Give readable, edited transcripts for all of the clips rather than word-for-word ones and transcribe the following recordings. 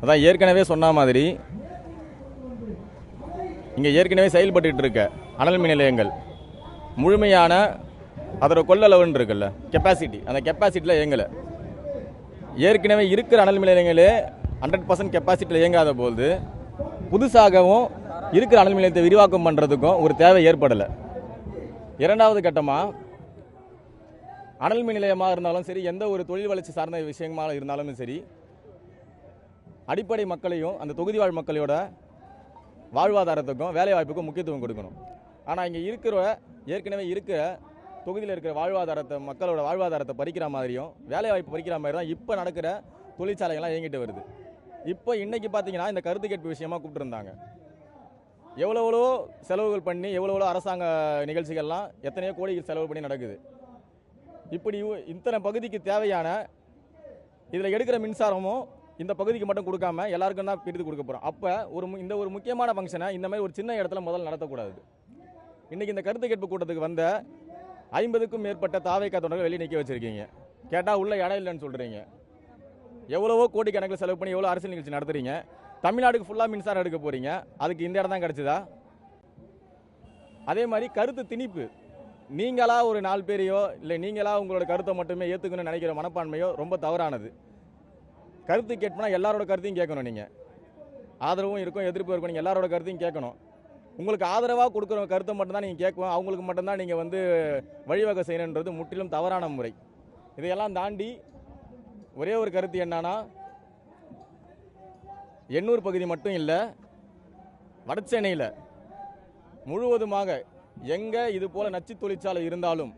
அதான் ஏற்கனவே சொன்ன மாதிரி இங்கே ஏற்கனவே செயல்பட்டு இருக்க அனல் மின் நிலையங்கள் முழுமையான அதோட கொள்ளளவுன்னு இருக்குல்ல கெப்பாசிட்டி, அந்த கெப்பாசிட்டியில் இயங்கலை. ஏற்கனவே இருக்கிற அனல் மின் நிலையங்களே 100% கெப்பாசிட்டியில் இயங்காத போது புதுசாகவும் இருக்கிற அனல் மின் நிலையத்தை விரிவாக்கம் பண்ணுறதுக்கும் ஒரு தேவை ஏற்படலை. இரண்டாவது கட்டமாக அனல் மின் நிலையமாக இருந்தாலும் சரி, எந்த ஒரு தொழில் வளர்ச்சி சார்ந்த விஷயமாக இருந்தாலும் சரி, அடிப்படை மக்களையும் அந்த தொகுதி வாழ் மக்களோட வாழ்வாதாரத்துக்கும் வேலை வாய்ப்புக்கும் முக்கியத்துவம் கொடுக்கணும். ஆனால் இங்கே ஏற்கனவே இருக்கிற தொகுதியில் இருக்கிற வாழ்வாதாரத்தை, மக்களோட வாழ்வாதாரத்தை பறிக்கிற மாதிரியும் வேலை வாய்ப்பு பறிக்கிற மாதிரி தான் இப்போ நடக்கிற தொழிற்சாலைகள்லாம் இயங்கிட்டு வருது. இப்போ இன்னைக்கு பார்த்தீங்கன்னா இந்த கருத்து கேட்பு விஷயமா கூப்பிட்டுருந்தாங்க. எவ்வளோ செலவுகள் பண்ணி எவ்வளோ அரசாங்க நிகழ்ச்சிகள்லாம் எத்தனையோ கோடிகள் செலவு பண்ணி நடக்குது. இப்படி இத்தனை பகுதிக்கு தேவையான இதில் எடுக்கிற மின்சாரமும் இந்த பகுதிக்கு மட்டும் கொடுக்காம எல்லாருக்கும் தான் பிரித்து கொடுக்க போகிறோம். அப்போ இந்த ஒரு முக்கியமான ஃபங்க்ஷனை இந்த மாதிரி ஒரு சின்ன இடத்துல முதல்ல நடத்தக்கூடாது. இன்றைக்கி இந்த கருத்து கேட்பு கூட்டத்துக்கு வந்த 50க்கும் மேற்பட்ட தாவேக்கா தொண்டர்கள் வெளியே நிற்க வச்சுருக்கீங்க. கேட்டால் உள்ள இடம் இல்லைன்னு சொல்கிறீங்க. எவ்வளவோ கோடிக்கணக்கில் செலவு பண்ணி எவ்வளோ அரசியல் நிகழ்ச்சி நடத்துறீங்க. தமிழ்நாடுக்கு ஃபுல்லாக மின்சாரம் எடுக்க போகிறீங்க. அதுக்கு இந்த இடம் தான் கிடச்சிதா? அதே மாதிரி கருத்து திணிப்பு, நீங்களா ஒரு 4 பேரையோ இல்லை நீங்களா உங்களோட கருத்தை மட்டுமே ஏற்றுக்கணும்னு நினைக்கிற மனப்பான்மையோ ரொம்ப தவறானது. கருத்து கேட்போம்னா எல்லாரோட கருத்தையும் கேட்கணும். நீங்கள் ஆதரவும் இருக்கும், எதிர்ப்பு இருக்கும், நீங்கள் எல்லாரோட கருத்தையும் கேட்கணும். உங்களுக்கு ஆதரவாக கொடுக்குற கருத்தை மட்டும்தான் நீங்கள் கேட்கணும். அவங்களுக்கு மட்டும்தான் நீங்கள் வழிவகை செய்யணுன்றது முற்றிலும் தவறான முறை. இதையெல்லாம் தாண்டி ஒரே ஒரு கருத்து என்னன்னா, எண்ணூர் பகுதி மட்டும் இல்லை, வடசென்னையில் முழுவதுமாக எங்கே இது போல நச்சு தொழிற்சாலை இருந்தாலும்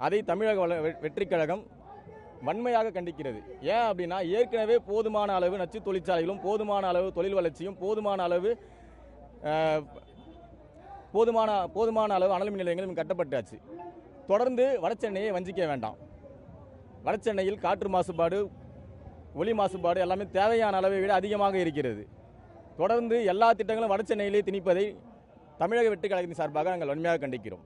அதை தமிழக வெற்றிக் கழகம் வன்மையாக கண்டிக்கிறது. ஏன் அப்படின்னா, ஏற்கனவே போதுமான அளவு நச்சு தொழிற்சாலைகளும் போதுமான அளவு தொழில் வளர்ச்சியும் போதுமான அளவு அனல் மின் நிலையங்களும் கட்டப்பட்டாச்சு. தொடர்ந்து வடசென்னையை வஞ்சிக்க வேண்டாம். வடசென்னையில் காற்று மாசுபாடு, ஒலி மாசுபாடு எல்லாமே தேவையான அளவை விட அதிகமாக இருக்கிறது. தொடர்ந்து எல்லா திட்டங்களும் வடசென்னையிலே திணிப்பதை தமிழக வெற்றிக் கழகத்தின் சார்பாக நாங்கள் வன்மையாக கண்டிக்கிறோம்.